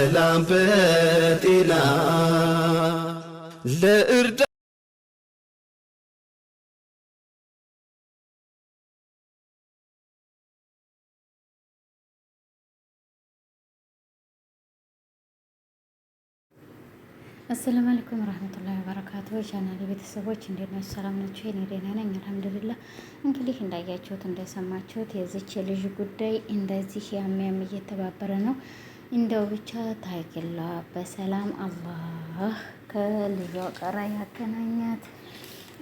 በሰላም በጤና ለእርዳ አሰላሙ አለይኩም ወራህመቱላሂ ወበረካቱ። ቻናሌ ቤተሰቦች እንዴት ናችሁ? ሰላም ናችሁ? እኔ ደህና ነኝ አልሐምዱሊላህ። እንግዲህ እንዳያችሁት እንደሰማችሁት የዚች ልጅ ጉዳይ እንደዚህ ያም እየተባበረ ነው። እንደው ብቻ ታይግላ በሰላም አላህ ከልጇ ጋር ያገናኛት።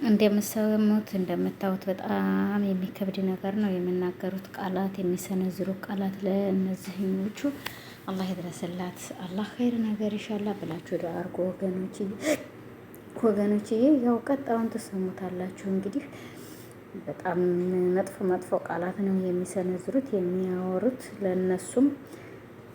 እንደምትሰሙት እንደምታዩት በጣም የሚከብድ ነገር ነው የሚናገሩት ቃላት፣ የሚሰነዝሩ ቃላት ለእነዚህኞቹ አላህ ይድረስላት፣ አላህ ኸይር ነገር ይሻላ ብላችሁ ዱዓ አድርጉ ወገኖችዬ። ያው ቀጣውን ትሰሙታላችሁ። እንግዲህ በጣም መጥፎ ቃላት ነው የሚሰነዝሩት የሚያወሩት። ለነሱም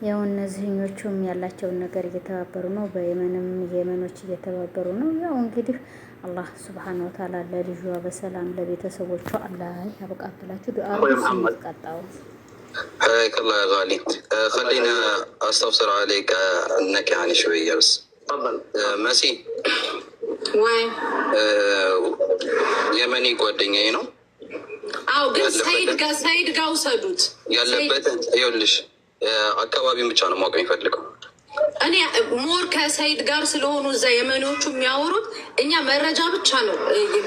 ያው እነዚህኞቹም ያላቸውን ነገር እየተባበሩ ነው። በየመንም የመኖች እየተባበሩ ነው። ያው እንግዲህ አላህ ሱብሓነሁ ወተዓላ ለልጇ በሰላም ለቤተሰቦቿ አላህ ያብቃላችሁ ዱዓ አድርጉ። ቀጣው حياك الله يا غالي. خلينا استفسر عليك انك يعني شويه بس. تفضل. ماشي. وين؟ يمني ጓደኛዬ ነው። አው ግን ሰይድ ጋር ውሰዱት። ያለበት ይኸውልሽ አካባቢውን ብቻ ነው ማወቅ የሚፈልገው። እኔ ሞር ከሰይድ ጋር ስለሆኑ እዛ የመኖቹ የሚያወሩት እኛ መረጃ ብቻ ነው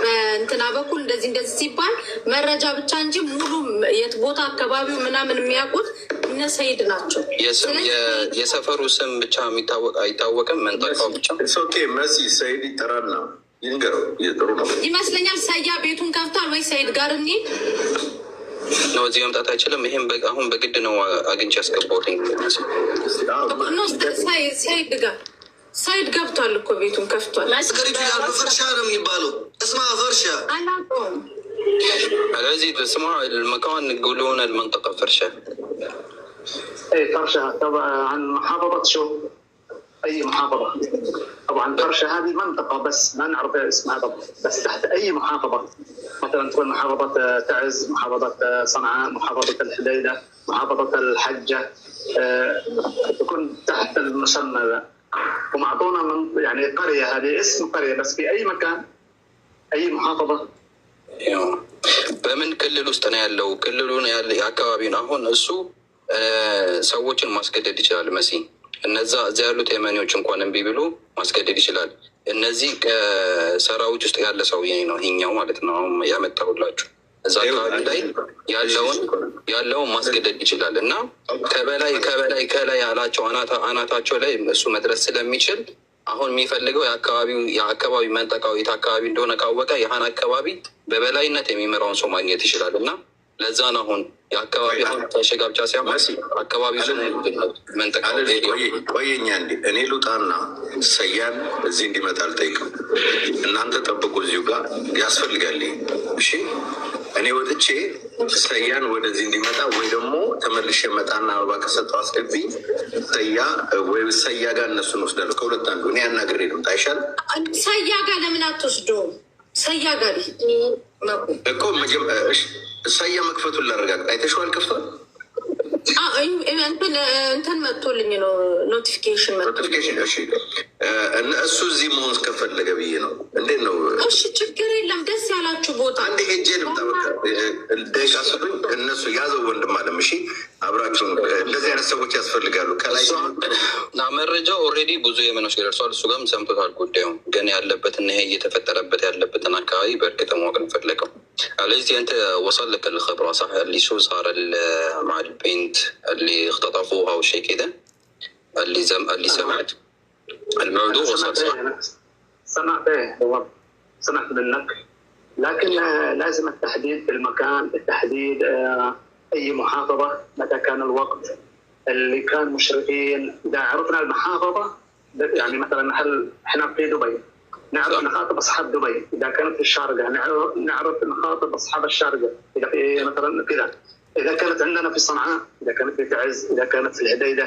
በእንትና በኩል እንደዚህ ሲባል መረጃ ብቻ እንጂ ሙሉ የት ቦታ አካባቢው ምናምን የሚያውቁት እነ ሰይድ ናቸው። የሰፈሩ ስም ብቻ አይታወቅም፣ መንጠቃው ብቻ ኦኬ። መሲ ሰይድ ይጠራልና ይንገረው የጥሩ ነው ይመስለኛል። ሰያ ቤቱን ከፍቷል ወይ ሰይድ ጋር እንሂድ ነው። እዚህ መምጣት አይችልም። ይሄን አሁን በግድ ነው አግኝቼ ያስገባሁትኝ። ሰይድ ገብቷል እኮ ቤቱን ከፍቷል። አስገሪቱ ያሉ ፈርሻ ነው የሚባለው። እስማ ፈርሻ ስለዚህ ስማ المكان يقولون المنطقة فرشة. اي فرشة طبعا عن محافظة شو؟ اي محافظة؟ طبعا فرشة هذه منطقة بس ما نعرف اسمها بالضبط، بس تحت اي محافظة. مثلا تكون محافظة تعز، محافظة صنعاء، محافظة الحديدة، محافظة الحجة، تكون تحت المسمى ذا. ومعطونا من يعني قرية، هذه اسم قرية بس في اي مكان اي محافظة. በምን ክልል ውስጥ ነው ያለው? ክልሉን የአካባቢውን አሁን እሱ ሰዎችን ማስገደድ ይችላል። መሲ እነዛ እዚያ ያሉት የመኔዎች እንኳን እምቢ ብሎ ማስገደድ ይችላል። እነዚህ ከሰራዊት ውስጥ ያለ ሰው ነው ይሄኛው ማለት ነው። አሁን ያመጣሁላችሁ እዛ አካባቢ ላይ ያለውን ማስገደድ ይችላል እና ከላይ ያላቸው አናታቸው ላይ እሱ መድረስ ስለሚችል አሁን የሚፈልገው የአካባቢ መንጠቃው የት አካባቢ እንደሆነ ካወቀ ያህን አካባቢ በበላይነት የሚመራውን ሰው ማግኘት ይችላል እና ለዛ ነው አሁን የአካባቢ አሁን ተሸጋ ብቻ ሳይሆን አካባቢ መንጠቃ ቆየኛ እኔ ልውጣና ሰያን እዚህ እንዲመጣ አልጠይቅም። እናንተ ጠብቁ፣ እዚሁ ጋር ያስፈልጋል። እሺ እኔ ወጥቼ ሰያን ወደዚህ እንዲመጣ ወይ ደግሞ ተመልሼ መጣና አበባ ከሰጠው አስገቢ ሰያ ጋር እነሱን ወስዳለሁ። ከሁለት አንዱ እኔ አናግሬ ልምጣ አይሻልም? ሰያ ጋር ለምን አትወስደውም? ሰያ ጋር እኮ ሰያ መክፈቱን ላረጋግጥ። አይተሽዋል? ከፍቷል። እንትን መጥቶልኝ ነው ኖቲፊኬሽን። እሺ እሱ እዚህ መሆን ከፈለገ ብዬ ነው። እንዴት ነው? እሺ ችግር የለም። ደስ ያላችሁ ቦታ አንድ ሄጄ ልምጣ። በቃ ደቂቃ ስጡኝ። እነሱ ያዘው ወንድም አለም። እሺ አብራችሁ እንደዚህ አይነት ሰዎች ያስፈልጋሉ። ከላይ መረጃው ኦልሬዲ ብዙ የመኖች ደርሷል። እሱ ጋርም ሰምቶታል ጉዳዩ ግን ያለበትን ይሄ እየተፈጠረበት ያለበትን አካባቢ በእርግጥ ማወቅ እንፈለገው። لذلك أنت وصل لك الخبرة صح اللي شو صار مع البنت اللي اختطفوها أو شيء كذا اللي سمعت الموضوع وصل صح؟ سمعت سمعت منك، لكن لازم التحديد في المكان، التحديد أي محافظة، متى كان الوقت اللي كان مشرفين. إذا عرفنا المحافظة يعني مثلا احنا في دبي نعرف نخاطب أصحاب دبي. إذا كانت في الشارقة نعرف نخاطب أصحاب الشارقة. إذا في مثلا كذا، إذا كانت عندنا في صنعاء، إذا كانت في تعز، إذا كانت في الحديدة،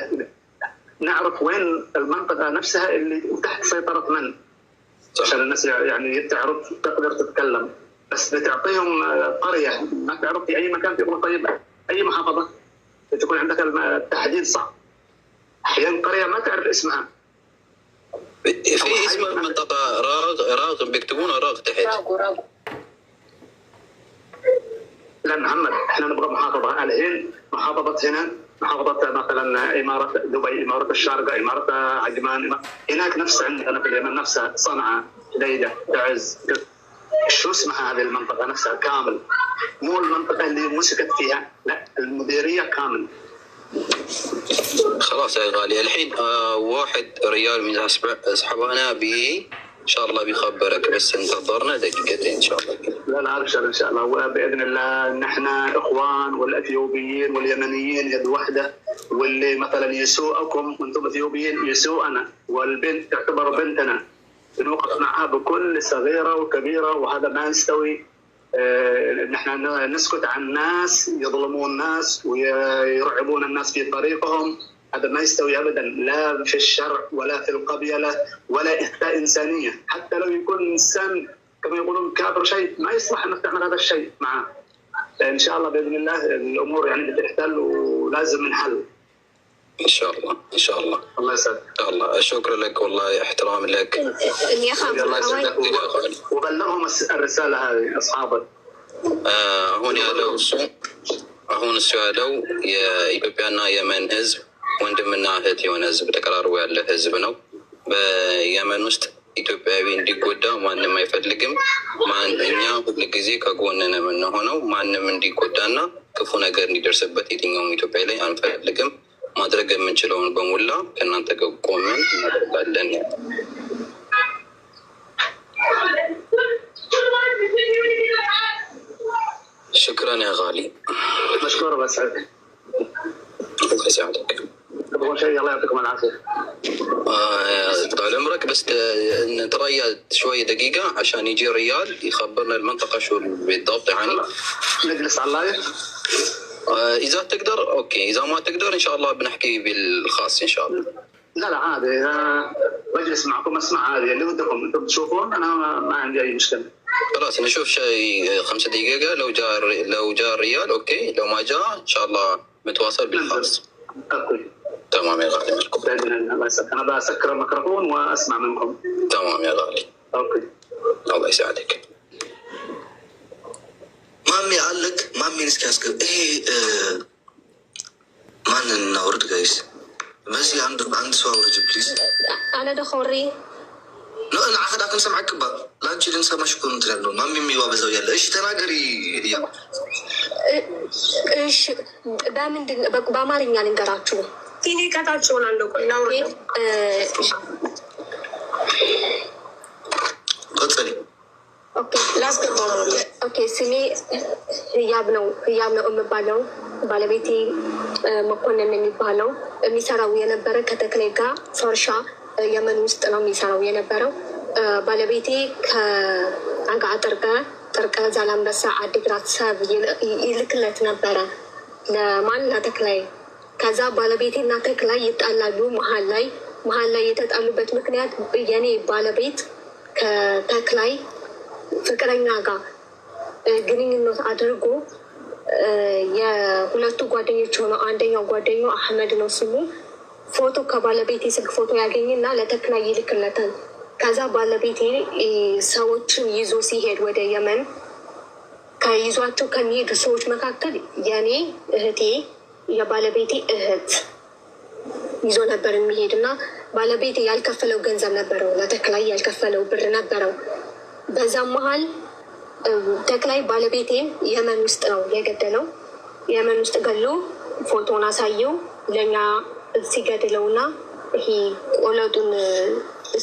نعرف وين المنطقة نفسها اللي تحت سيطرة من، عشان الناس يعني تعرف تقدر تتكلم. بس بتعطيهم قرية ما تعرف في أي مكان، تقول طيب أي محافظة تكون عندك التحديد صح. أحيانا قرية ما تعرف اسمها. في اسم المنطقة راغ بيكتبون راغ تحت. لا محمد، احنا نبغى محافظة الحين، محافظة هنا، محافظة مثلا إمارة دبي، إمارة الشارقة، إمارة عجمان، هناك نفس عندنا في اليمن نفسها، صنعاء، جديدة، تعز، شو اسمها هذه المنطقة نفسها كامل، مو المنطقة اللي مسكت فيها، لا المديرية كامل. خلاص يا غالي، الحين 1 ريال من أصحابنا إن شاء الله بيخبرك، بس انتظرنا دقيقتين إن شاء الله. لا أبشر إن شاء الله، وبإذن الله نحن إخوان، والأثيوبيين واليمنيين يد واحدة، واللي مثلا يسوءكم وأنتم أثيوبيين يسوءنا، والبنت تعتبر بنتنا، بنوقف معها بكل صغيرة وكبيرة، وهذا ما يستوي. نحن نسكت عن الناس يظلمون الناس ويرعبون الناس في طريقهم، هذا ما يستوي أبدا، لا في الشرع ولا في القبيلة ولا إخفاء إنسانية. حتى لو يكون إنسان كما يقولون كافر شيء، ما يصلح أنك تعمل هذا الشيء معه. إن شاء الله بإذن الله الأمور يعني بتحتل ولازم نحل إن شاء الله. إن شاء الله. الله يسعدك. الله شكرا لك والله، احترام لك. الله يسعدك، وبلغهم الرسالة هذه أصحابك. አሁን እሱ ያለው የኢትዮጵያና የመን ህዝብ ወንድምና እህት የሆነ ህዝብ ተቀራርቦ ያለ ህዝብ ነው። በየመን ውስጥ ኢትዮጵያዊ እንዲጎዳ ማንም አይፈልግም። እኛ ሁል ጊዜ ከጎንነ የምንሆነው ማንም እንዲጎዳና ክፉ ነገር እንዲደርስበት የትኛውም ኢትዮጵያ ላይ አንፈልግም። ማድረግ የምንችለውን በሙላ ከእናንተ ጋር ቆመን እናደርጋለን። شكرا يا غالي. مشكور بسعد. الله يسعدك. تبغون شيء؟ الله يعطيكم العافيه. طال عمرك، بس نتريا شوي دقيقه عشان يجي ريال يخبرنا المنطقه شو بالضبط يعني. نجلس على اللايف. اذا تقدر اوكي، اذا ما تقدر ان شاء الله بنحكي بالخاص ان شاء الله. لا عادي، بجلس معكم اسمع عادي اللي ودكم انتم تشوفون، انا ما عندي اي مشكله. خلاص نشوف شيء 5 دقيقة، لو جاء الريال اوكي، لو ما جاء ان شاء الله متواصل بالخاص. اوكي تمام يا غالي. انا بسكر الميكروفون واسمع منكم. تمام يا غالي. اوكي الله يساعدك. مامي علق مامي نسكاسك مان نورد جايز ماشي عند سواورج بليز. انا دخوري لا انا عاخد اكن سمعك با لا انت لنسى ما شكون تنالو مامي ميوا بزاو يالا ايش تناغري يا ايش بامن بامارኛ ልንገራችሁ ቲኒ ከታችሁ ነው ቆይናው قصدي ኦኬ ላስገባው። ኦኬ ስሜ ህያብ ነው የምባለው። ባለቤቴ መኮንን የሚባለው የሚሰራው የነበረ ከተክላይ ጋር ፈርሻ የመን ውስጥ ነው የሚሰራው የነበረው። ባለቤቴ ከአጋጠር ጋር ጥርቀ ዛላንበሳ አዲግራት ሰብ ይልክለት ነበረ ለማን ለተክላይ። ከዛ ባለቤቴና ተክላይ ይጣላሉ። መሀል ላይ የተጣሉበት ምክንያት የኔ ባለቤት ከተክላይ ፍቅረኛ ጋር ግንኙነት አድርጎ የሁለቱ ጓደኞች ሆነው አንደኛው ጓደኛው አህመድ ነው ስሙ፣ ፎቶ ከባለቤቴ ስልክ ፎቶ ያገኝና ለተክላይ ይልክለታል። ከዛ ባለቤቴ ሰዎችን ይዞ ሲሄድ ወደ የመን ከይዟቸው ከሚሄዱ ሰዎች መካከል የኔ እህቴ የባለቤቴ እህት ይዞ ነበር የሚሄድ እና ባለቤቴ ያልከፈለው ገንዘብ ነበረው፣ ለተክላይ ያልከፈለው ብር ነበረው። በዛም መሀል ተክላይ ባለቤቴን የመን ውስጥ ነው የገደለው። የመን ውስጥ ገሎ ፎቶን አሳየው ለእኛ ሲገድለውና ይሄ ቆለጡን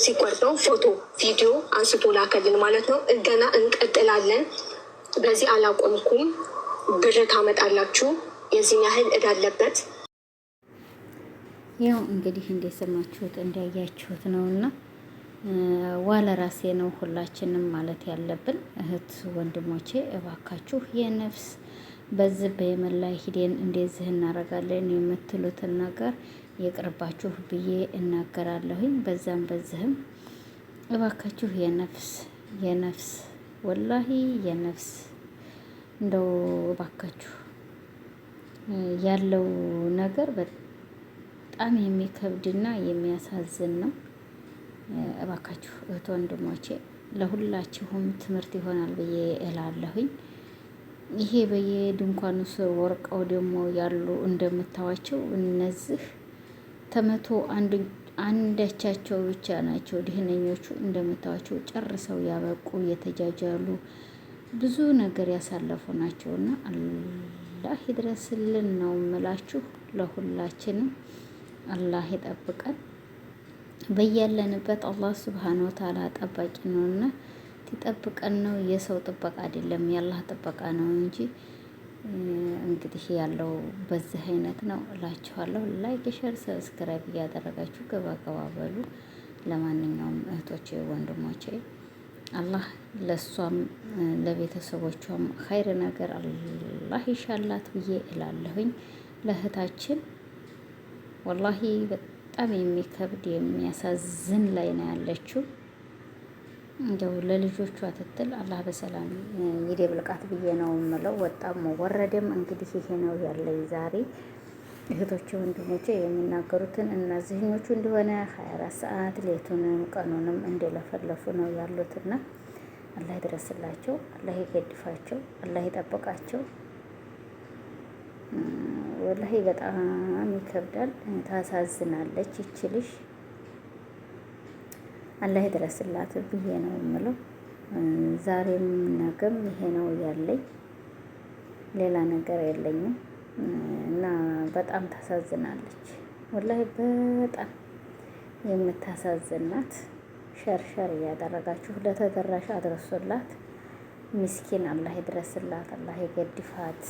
ሲቆርጠው ፎቶ ቪዲዮ አንስቶ ላከልን ማለት ነው። ገና እንቀጥላለን፣ በዚህ አላቆምኩም፣ ብር ታመጣላችሁ፣ የዚህን ያህል እዳ አለበት። ያው እንግዲህ እንደሰማችሁት እንዳያችሁት ነውና ዋለ ራሴ ነው ሁላችንም ማለት ያለብን። እህት ወንድሞቼ እባካችሁ የነፍስ በዚህ በየመን ላይ ሂደን እንደዚህ እናደርጋለን የምትሉትን ነገር ይቅርባችሁ ብዬ እናገራለሁኝ። በዛም በዚህም እባካችሁ የነፍስ ወላሂ የነፍስ እንደው እባካችሁ ያለው ነገር በጣም የሚከብድና የሚያሳዝን ነው። እባካችሁ እህት ወንድሞቼ ለሁላችሁም ትምህርት ይሆናል ብዬ እላለሁኝ። ይሄ በየድንኳኑ ስር ወርቀው ደግሞ ያሉ እንደምታዋቸው እነዚህ ተመቶ አንዳቻቸው ብቻ ናቸው ድህነኞቹ። እንደምታዋቸው ጨርሰው ያበቁ የተጃጃሉ ብዙ ነገር ያሳለፉ ናቸውና አላህ ይድረስልን ነው ምላችሁ። ለሁላችንም አላህ ይጠብቀን በያለንበት። አላህ ሱብሃነሁ ወተዓላ ጠባቂ ነውና ይጠብቀን ነው። የሰው ጥበቃ አይደለም የአላህ ጥበቃ ነው እንጂ እንግዲህ ያለው በዚህ አይነት ነው እላችኋለሁ። ላይክ፣ ሼር፣ ሰብስክራይብ እያደረጋችሁ ገባ ገባ በሉ። ለማንኛውም እህቶቼ ወንድሞቼ አላህ ለሷም ለቤተሰቦቿም ኸይር ነገር አላህ ይሻላት ብዬ እላለሁኝ። ለእህታችን ወላሂ በጣም የሚከብድ የሚያሳዝን ላይ ነው ያለችው። እንደው ለልጆቿ ትትል አላህ በሰላም ይደብልቃት ብዬ ነው የምለው። ወጣም ወረደም እንግዲህ ይሄ ነው ያለኝ ዛሬ። እህቶቼ ወንድሞቼ የሚናገሩትን እነዚህኞቹ እንደሆነ 24 ሰዓት ሌቱንም ቀኑንም እንደለፈለፉ ነው ያሉትና አላህ ይድረስላቸው፣ አላህ ይገድፋቸው፣ አላህ ይጠብቃቸው። ወላሂ በጣም ይከብዳል፣ ታሳዝናለች ይችልሽ። አላህ ይድረስላት ብዬ ነው የምለው። ዛሬም ነገም ይሄ ነው ያለኝ፣ ሌላ ነገር የለኝም። እና በጣም ታሳዝናለች ወላሂ በጣም የምታሳዝናት። ሸርሸር እያደረጋችሁ ለተደራሽ አድረሱላት። ምስኪን አላህ ይድረስላት፣ አላህ ይገድፋት።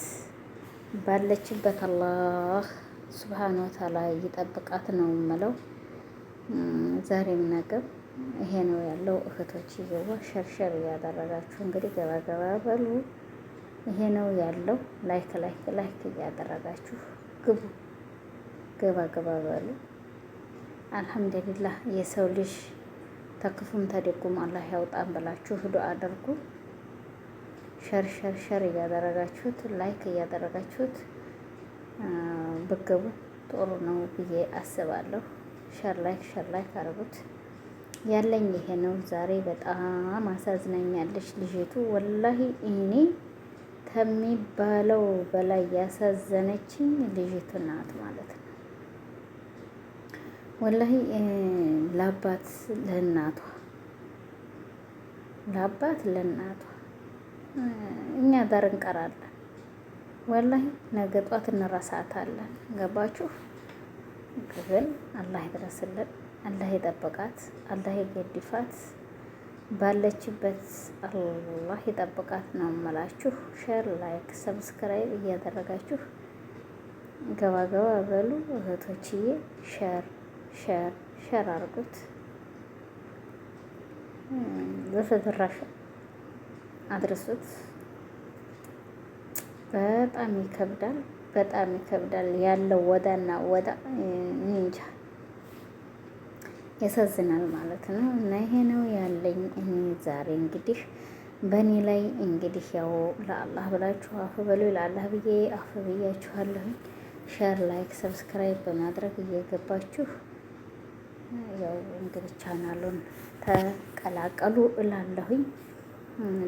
ባለችበት አላህ ሱብሃነሁ ወተዓላ ይጠብቃት ነው የምለው። ዛሬም ነገም ይሄ ነው ያለው። እህቶች ይገባ ሸርሸር እያደረጋችሁ እንግዲህ ገባ ገባ በሉ። ይሄ ነው ያለው። ላይክ ላይክ ላይክ እያደረጋችሁ ግቡ፣ ገባ ገባ በሉ። አልሐምዱሊላህ የሰው ልጅ ተክፉም ተደጉም አላህ ያውጣን ብላችሁ ዱአ አድርጉ። ሸር ሸር ሸር እያደረጋችሁት ላይክ እያደረጋችሁት ብገቡ ጥሩ ነው ብዬ አስባለሁ። ሸር ላይክ አድርጉት። ያለኝ ይሄ ነው ዛሬ። በጣም አሳዝናኛለች ልጅቱ ወላሂ። እኔ ከሚባለው በላይ ያሳዘነችኝ ልጅቱ ናት ማለት ነው። ወላሂ ለአባት ለእናቷ እኛ ዳር እንቀራለን። ወላሂ ነገ ጧት እንረሳታለን። ገባችሁ? ግን አላህ ይድረስልን፣ አላህ ይጠብቃት፣ አላህ ይገድፋት። ባለችበት አላህ ይጠብቃት ነው የምላችሁ። ሼር ላይክ ሰብስክራይብ እያደረጋችሁ ገባ ገባ በሉ እህቶችዬ። ሸር አድርጉት፣ ለተደራሽ አድርሱት። በጣም ይከብዳል ያለው ወዳና ወዳ እንጃ ያሳዝናል ማለት ነው። እና ይሄ ነው ያለኝ እኔ ዛሬ። እንግዲህ በእኔ ላይ እንግዲህ ያው ለአላህ ብላችሁ አፍ በሉ። ለአላህ ብዬ አፍ ብያችኋለሁ። ሼር ላይክ ሰብስክራይብ በማድረግ እየገባችሁ ያው እንግዲህ ቻናሉን ተቀላቀሉ እላለሁኝ።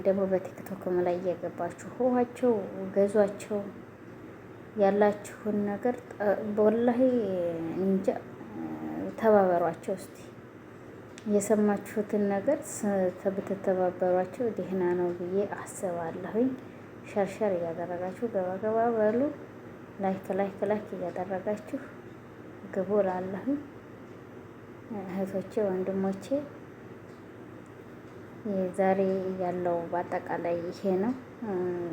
ደግሞ በቲክቶክም ላይ እየገባችሁ ህዋቸው ገዟቸው ያላችሁን ነገር ወላሂ እንጃ ተባበሯቸው። እስቲ የሰማችሁትን ነገር ብትተባበሯቸው ደህና ነው ብዬ አስባለሁኝ። ሸርሸር እያደረጋችሁ ገባ ገባ በሉ። ላይክ እያደረጋችሁ ግቡ እላለሁኝ። እህቶቼ ወንድሞቼ ዛሬ ያለው በአጠቃላይ ይሄ ነው።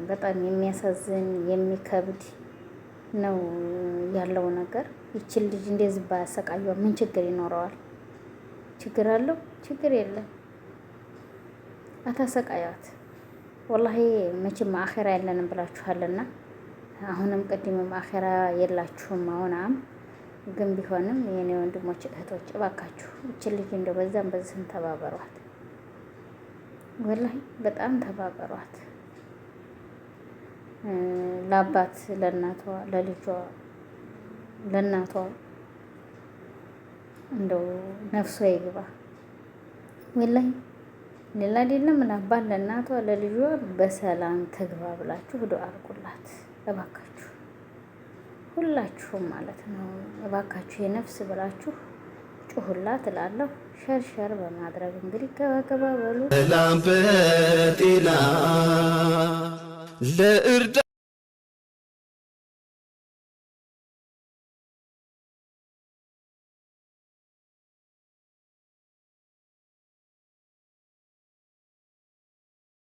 በጣም የሚያሳዝን የሚከብድ ነው ያለው ነገር። ይችን ልጅ እንደዚህ ባያሰቃዩ ምን ችግር ይኖረዋል? ችግር አለው? ችግር የለም። አታሰቃያት። ወላሂ መቼም አኼራ ያለንም ብላችኋልና አሁንም ቅድምም አኼራ የላችሁም አሁንም ግን ቢሆንም የኔ ወንድሞች እህቶች እባካችሁ ይችን ልጅ እንደው በዛም በዚህም ተባበሯት። ወላሂ በጣም ተባበሯት። ለአባት ለእናቷ ለልጇ ለእናቷ እንደው ነፍሷ ይግባ ወላሂ። ሌላ አይደለም ምን አባል ለእናቷ ለልጇ በሰላም ትግባ ብላችሁ ዱአ አድርጉላት እባካችሁ፣ ሁላችሁም ማለት ነው። እባካችሁ የነፍስ ብላችሁ ጩሁላት እላለሁ። ሸርሸር በማድረግ እንግዲህ ገባ በሉ። ሰላም በጤና ለእርዳ